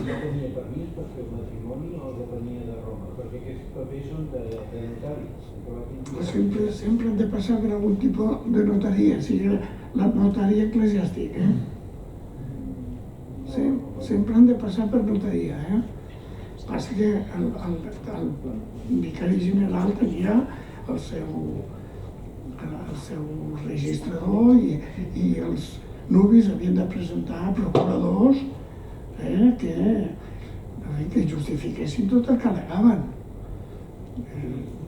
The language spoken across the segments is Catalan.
no tenia permís per fer el matrimoni o depenia de Roma? Perquè aquests papers són de notaris. Sempre han de passar per algun tipus de notaria, sigui la notaria eclesiàstica. Sempre han de passar per notaria. Passa que el vicari general tenia el seu registrador i els nuvis havien de presentar procuradors que justifiquessin tot el que al·legaven.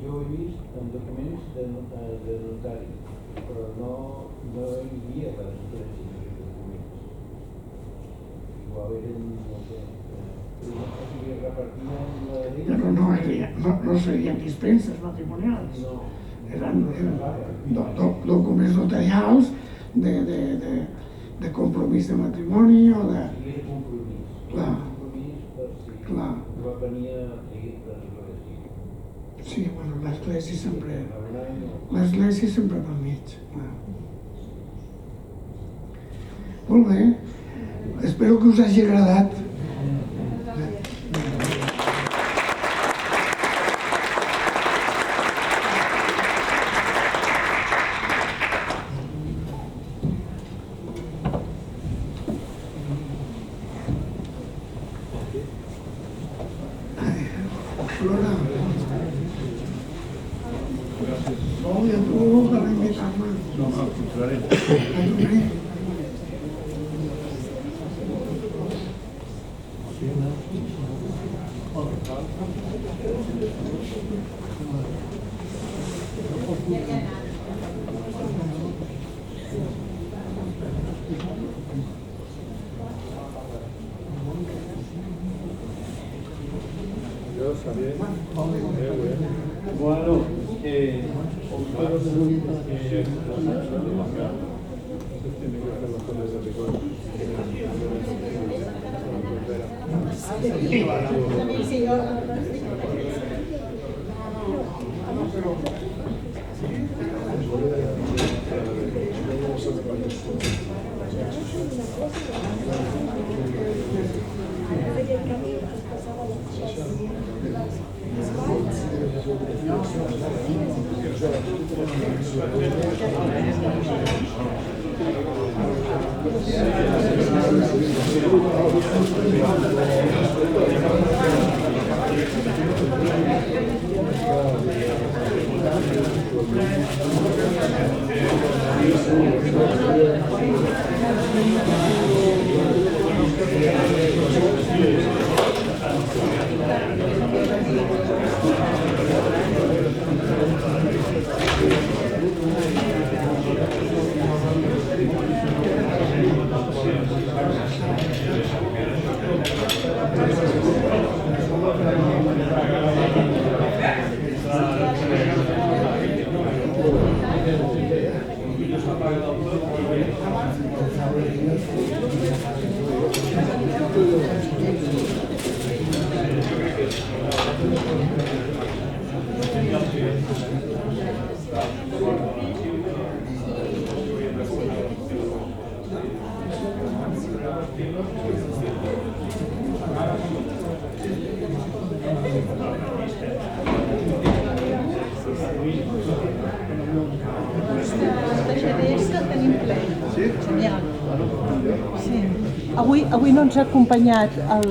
Jo he vist en documents de notari, però no hi havia les documents. Igual eren, no sé, però no serien dispenses matrimonials. Eren documents notarials de compromís de matrimoni o de... Clar. Sí, bueno, l'església sempre pel mig. Molt bé, espero que us hagi agradat. Flora, i a tu per invitar-me. No, al contrari. Bueno, Avui no ens ha acompanyat el